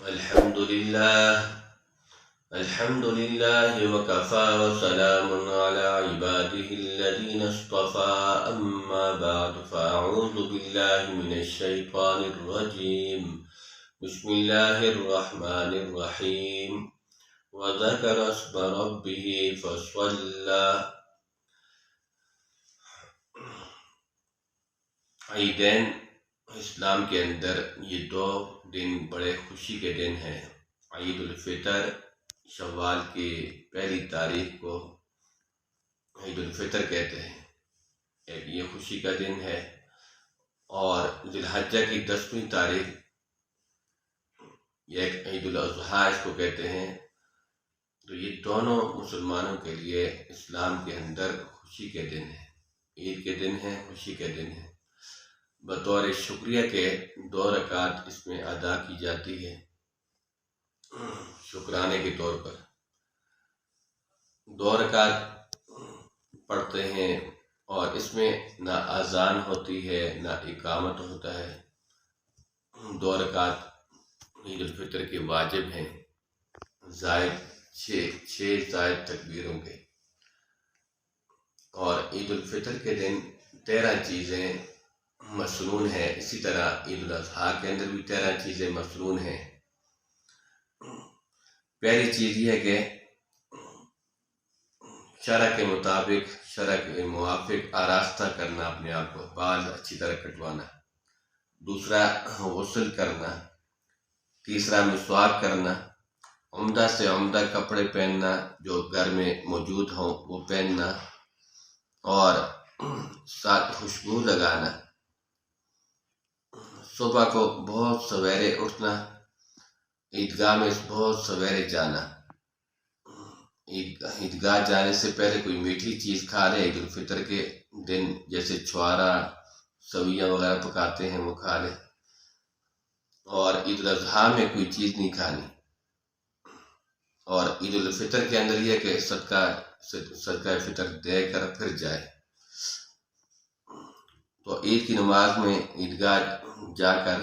الحمد لله الحمد لله وكفى وسلام على عباده الذين اصطفى أما بعد فأعوذ بالله من الشيطان الرجيم بسم الله الرحمن الرحيم وذكر اسم ربه فصلى. عیدین اسلام کے اندر یہ دو دن بڑے خوشی کے دن ہیں. عید الفطر شوال کی پہلی تاریخ کو عید الفطر کہتے ہیں، ایک یہ خوشی کا دن ہے، اور ذی الحجہ کی 10ویں تاریخ یہ ایک عید الاضحیٰ اس کو کہتے ہیں. تو یہ دونوں مسلمانوں کے لیے اسلام کے اندر خوشی کے دن ہیں، عید کے دن ہیں، خوشی کے دن ہیں. بطور شکریہ کے 2 رکعت اس میں ادا کی جاتی ہے، شکرانے کے طور پر 2 رکعت پڑھتے ہیں، اور اس میں نہ اذان ہوتی ہے نہ اقامت ہوتا ہے. 2 رکعت عید الفطر کے واجب ہیں، زائد 6 زائد تکبیروں کے. اور عید الفطر کے دن 13 چیزیں مسنون ہیں. اسی طرح عید الاضحیٰ کے اندر بھی 13 چیزیں مسنون ہیں. پہلی چیز یہ ہے کہ شرع کے مطابق، شرع کے موافق آراستہ کرنا، اپنے آپ کو بال اچھی طرح کٹوانا. دوسرا غسل کرنا. تیسرا مسواک کرنا. عمدہ سے عمدہ کپڑے پہننا، جو گھر میں موجود ہوں وہ پہننا، اور ساتھ خوشبو لگانا. صبح کو بہت سویرے اٹھنا، عیدگاہ میں بہت سویرے جانا. عیدگاہ جانے سے پہلے کوئی میٹھی چیز کھا لے. عید الفطر کے دن جیسے چھوارا، سویاں وغیرہ پکاتے ہیں وہ کھا لے. اور عید الاضحیٰ میں کوئی چیز نہیں کھانی. اور عید الفطر کے اندر یہ کہ صدقہ فطر دے کر پھر جائے. تو عید کی نماز میں عیدگاہ جا کر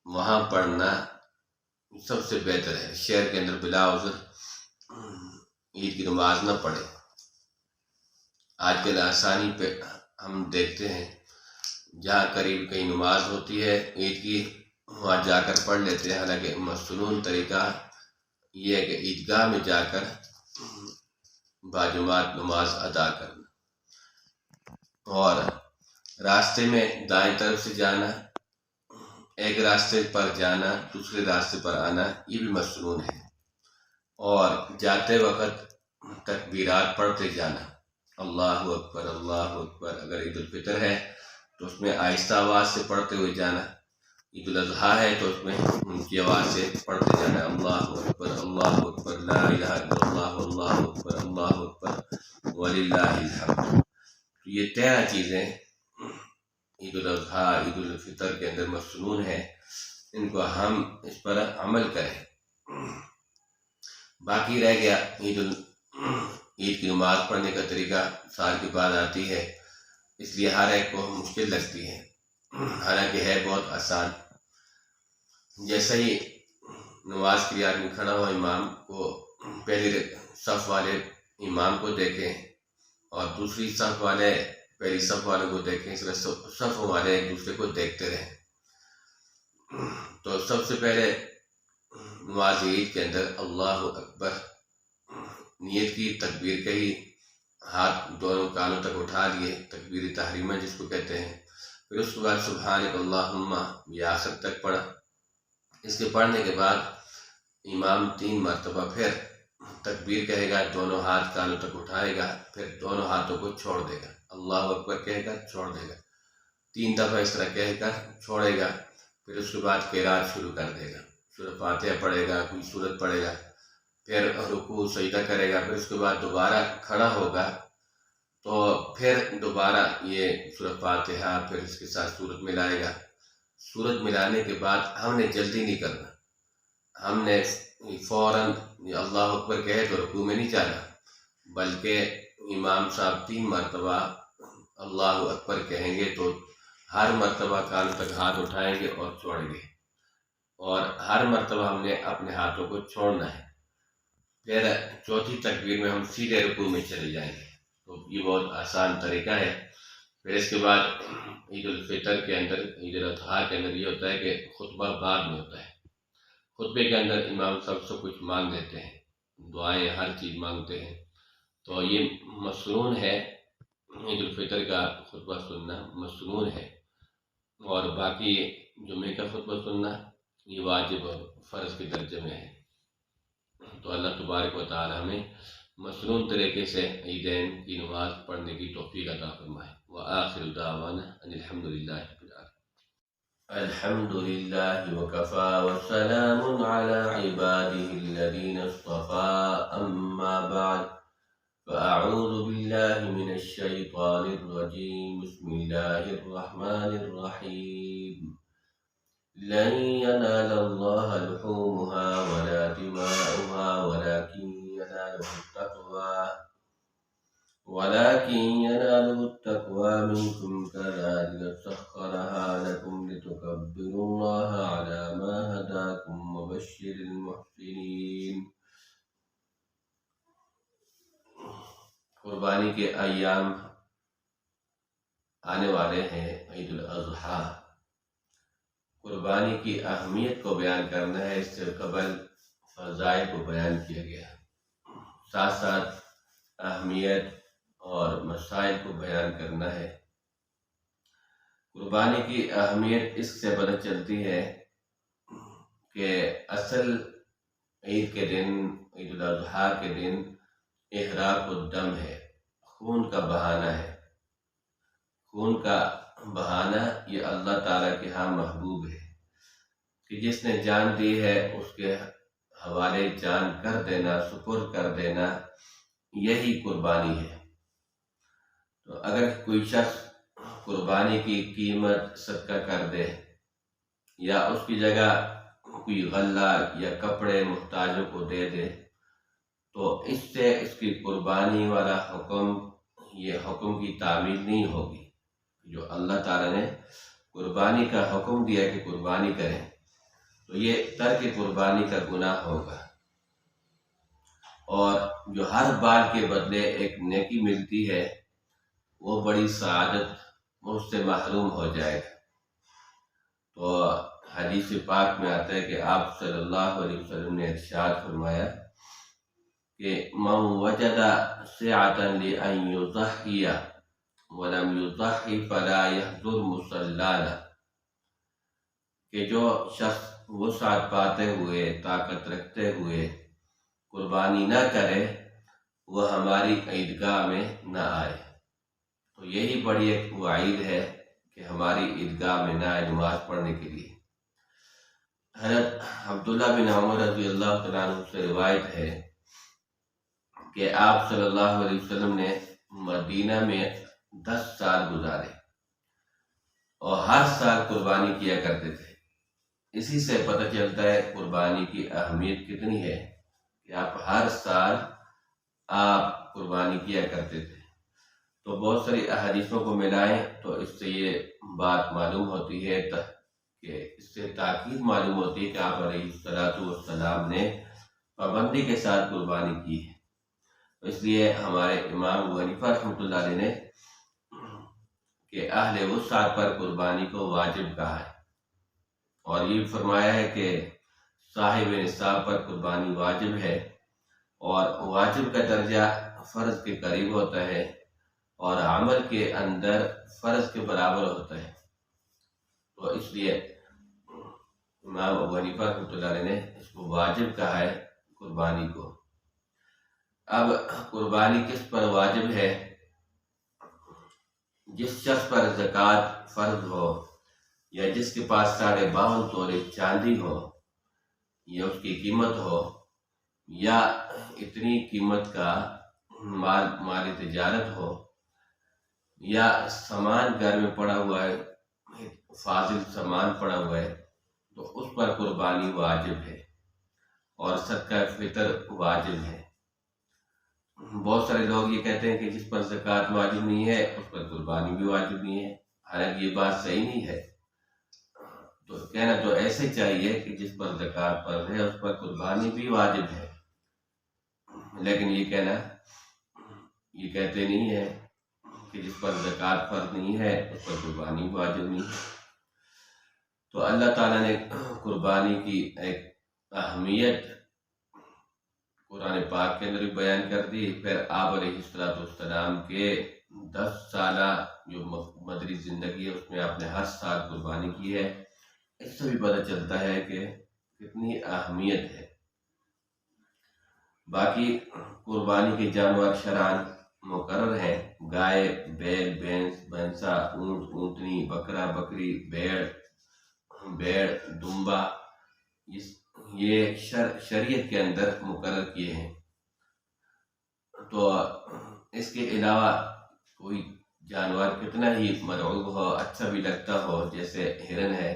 وہاں پڑھنا سب سے بہتر ہے. شہر کے اندر بلا عذر عید کی نماز نہ پڑھے. آج کل آسانی پہ ہم دیکھتے ہیں جہاں قریب کہیں نماز ہوتی ہے عید کی، وہاں جا کر پڑھ لیتے ہیں. حالانکہ مسنون طریقہ یہ ہے کہ عیدگاہ میں جا کر باجماعت نماز ادا کرنا. اور راستے میں دائیں طرف سے جانا، ایک راستے پر جانا دوسرے راستے پر آنا، یہ بھی مسنون ہے. اور جاتے وقت تکبیرات پڑھتے جانا، اللہ اکبر اللہ اکبر. اگر عید الفطر ہے تو اس میں آہستہ آواز سے پڑھتے ہوئے جانا. عید الاضحیٰ ہے تو اس میں اونچی آواز سے پڑھتے جانا، اللہ اکبر لا الہ الا اللہ اللہ اکبر اللہ اکبر وللہ الحمد. یہ 13 چیزیں عید الاضحیٰ عید الفطر کے اندر مسنون ہے. ان کو ہم اس پر عمل کریں. باقی رہ گیا عید کی نماز پڑھنے کا طریقہ سال کے بعد آتی ہے، اس لیے ہر ایک کو مشکل لگتی ہے، حالانکہ ہے بہت آسان. جیسے ہی نماز کے لیے آدمی کھڑا ہو، امام کو پہلی صف والے امام کو دیکھیں اور دوسری صف والے پہلی صف والوں کو دیکھیں. اس طرح صف والے ایک دوسرے کو دیکھتے رہیں. تو سب سے پہلے نماز عید کے اندر اللہ اکبر نیت کی، تکبیر کہی، ہاتھ دونوں کانوں تک اٹھا لیے، تکبیر تحریمہ جس کو کہتے ہیں. پھر اس کے بعد سبحانک اللہم یہ آخر تک پڑھا. اس کے پڑھنے کے بعد امام 3 مرتبہ پھر تکبیر کہے گا، دونوں ہاتھ کانوں تک اٹھائے گا، پھر دونوں ہاتھوں کو چھوڑ دے گا، اللہ اکبر کہے گا چھوڑ دے گا، 3 دفعہ اس طرح کہہ کر چھوڑے گا. پھر اس کے بعد قرات شروع کر دے گا، سورۃ فاتحہ پڑھے گا، کوئی سورت پڑھے گا، پھر رکوع سجدہ کرے گا. پھر اس کے بعد دوبارہ کھڑا ہوگا تو پھر دوبارہ یہ سورۃ فاتحہ پھر اس کے ساتھ سورت ملائے گا. سورت ملانے کے بعد ہم نے جلدی نہیں کرنا، ہم نے فوراً اللہ اکبر کہے تو رکوع میں نہیں جانا، بلکہ امام صاحب 3 مرتبہ اللہ اکبر کہیں گے تو ہر مرتبہ کان تک ہاتھ اٹھائیں گے اور چھوڑیں گے. اور ہر مرتبہ ہم نے اپنے ہاتھوں کو چھوڑنا ہے. پھر چوتھی تکبیر میں ہم سیدھے رکوع میں چلے جائیں گے. تو یہ بہت آسان طریقہ ہے. پھر اس کے بعد عید الفطر کے اندر، عید الاضحیٰ کے اندر یہ ہوتا ہے کہ خطبہ بعد میں ہوتا ہے. خطبے کے اندر امام صاحب سے کچھ مانگ دیتے ہیں، دعائیں ہر چیز مانگتے ہیں. تو یہ مسنون ہے، عید الفطر کا خطبہ سننا مسنون ہے. اور باقی جمعے کا خطبہ سننا یہ واجب اور فرض کے درجے میں ہے. تو اللہ تبارک و تعالی ہمیں مسنون طریقے سے عیدین کی نماز پڑھنے کی توفیق عطا فرمائے. وآخر دعوانا ان الحمد للہ رب العالمین. الحمد للہ وکفا وسلام علی عباده الذین اصطفى. اما بعد فأعوذ بالله من الشيطان الرجيم. بسم الله الرحمن الرحيم. لن ينال الله لحومها ولا دماؤها ولكن يناله التقوى منكم. كذلك سخرها لكم لتكبروا الله على ما هداكم وبشر المحسنين. قربانی کے ایام آنے والے ہیں، عید الاضحیٰ. قربانی کی اہمیت کو بیان کرنا ہے. اس سے قبل فضائل کو بیان کیا گیا، ساتھ ساتھ اہمیت اور مسائل کو بیان کرنا ہے. قربانی کی اہمیت اس سے پتہ چلتی ہے کہ اصل عید کے دن، عید الاضحیٰ کے دن احراق الدم ہے، خون کا بہانا ہے. خون کا بہانا یہ اللہ تعالیٰ کے ہاں محبوب ہے کہ جس نے جان دی ہے اس کے حوالے جان کر دینا، سپرد کر دینا، یہی قربانی ہے. تو اگر کوئی شخص قربانی کی قیمت صدقہ کر دے یا اس کی جگہ کوئی غلہ یا کپڑے محتاجوں کو دے دے تو اس سے اس کی قربانی والا حکم، یہ حکم کی تعمیل نہیں ہوگی. جو اللہ تعالیٰ نے قربانی کا حکم دیا کہ قربانی کریں تو یہ ترک قربانی کا گناہ ہوگا. اور جو ہر بار کے بدلے ایک نیکی ملتی ہے وہ بڑی سعادت اس سے محروم ہو جائے گا. تو حدیث پاک میں آتا ہے کہ آپ صلی اللہ علیہ وسلم نے ارشاد فرمایا کہ من وجد سعة لأن يضحي ولم يضحي فلا يحضر مصلانا. کہ جو شخص وسعت پاتے ہوئے، طاقت رکھتے ہوئے قربانی نہ کرے وہ ہماری عیدگاہ میں نہ آئے. تو یہی بڑی ایک وعید ہے کہ ہماری عیدگاہ میں نہ آئے نماز پڑھنے کے لیے. حضرت عبداللہ بن عمر رضی اللہ تعالیٰ عنہ سے روایت ہے کہ آپ صلی اللہ علیہ وسلم نے مدینہ میں 10 سال گزارے اور ہر سال قربانی کیا کرتے تھے. اسی سے پتہ چلتا ہے قربانی کی اہمیت کتنی ہے کہ آپ ہر سال آپ قربانی کیا کرتے تھے. تو بہت ساری احادیثوں کو ملائیں تو اس سے یہ بات معلوم ہوتی ہے کہ اس سے تاکید معلوم ہوتی ہے کہ آپ علیہ السلام نے پابندی کے ساتھ قربانی کی ہے. اس لیے ہمارے امام ابو حنیفہ رحمۃ اللہ علیہ نے کہ اہل وسعت پر قربانی کو واجب کہا ہے، اور یہ فرمایا ہے کہ صاحب نصاب پر قربانی واجب ہے، اور واجب کا درجہ فرض کے قریب ہوتا ہے اور عمل کے اندر فرض کے برابر ہوتا ہے. تو اس لیے امام ابو حنیفہ رحمۃ اللہ علیہ نے اس کو واجب کہا ہے قربانی کو. اب قربانی کس پر واجب ہے؟ جس شخص پر زکوٰۃ فرض ہو یا جس کے پاس 52.5 تولے چاندی ہو یا اس کی قیمت ہو یا اتنی قیمت کا مال تجارت ہو یا سامان گھر میں پڑا ہوا ہے، فاضل سامان پڑا ہوا ہے، تو اس پر قربانی واجب ہے اور صدقہ فطر واجب ہے. بہت سارے لوگ یہ کہتے ہیں کہ جس پر زکوٰۃ واجب نہیں ہے اس پر قربانی بھی واجب نہیں ہے، حالانکہ یہ بات صحیح نہیں ہے. تو کہنا تو ایسے چاہیے کہ جس پر زکوٰۃ فرض ہے اس پر قربانی بھی واجب ہے، لیکن یہ کہتے نہیں ہے کہ جس پر زکوٰۃ فرض نہیں ہے اس پر قربانی واجب نہیں ہے۔ تو اللہ تعالیٰ نے قربانی کی ایک اہمیت قرآن پاک کے اندر بھی بیان کر دی، پھر آپ علیہ السلام کے 10 سالہ جو مدری زندگی ہے اس میں آپ نے ہر سال قربانی کی ہے۔ اس سے بھی پتہ چلتا ہے کہ کتنی اہمیت ہے۔ باقی قربانی کے جانور شرعاً مقرر ہیں، گائے، بیل، بھینس، بھینسا، اونٹ، اونٹنی، بکرا، بکری، بھیڑ، دمبا، یہ شریعت کے اندر مقرر کیے ہیں۔ تو اس کے علاوہ کوئی جانور کتنا ہی مرعوب ہو، اچھا بھی لگتا ہو، جیسے ہرن ہے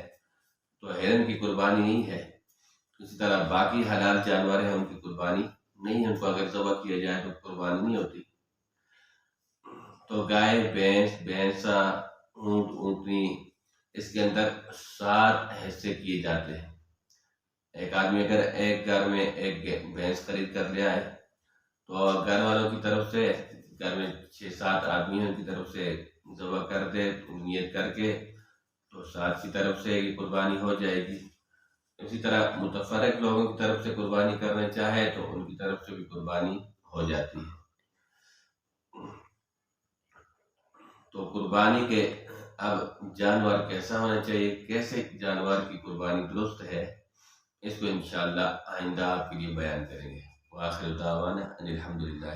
تو ہرن کی قربانی نہیں ہے، اسی طرح باقی حلال جانور ہیں ان کی قربانی نہیں ہے، ان کو اگر ذبح کیا جائے تو قربانی نہیں ہوتی۔ تو گائے، بھینس، بھینسا، اونٹ، اونٹنی، اس کے اندر 7 حصے کیے جاتے ہیں۔ ایک آدمی اگر ایک گھر میں ایک بھینس خرید کر لے آئے تو گھر والوں کی طرف سے، گھر میں 6-7 آدمی ہیں ان کی طرف سے ذبح کر دے نیت کر کے تو 7 کی طرف سے یہ قربانی ہو جائے گی۔ اسی طرح متفرق لوگوں کی طرف سے قربانی کرنا چاہے تو ان کی طرف سے بھی قربانی ہو جاتی ہے۔ تو قربانی کے اب جانور کیسا ہونا چاہیے، کیسے جانور کی قربانی درست ہے، اس کو انشاءاللہ آئندہ آپ کے لیے بیان کریں گے۔ وآخر دعوانا ان الحمدللہ۔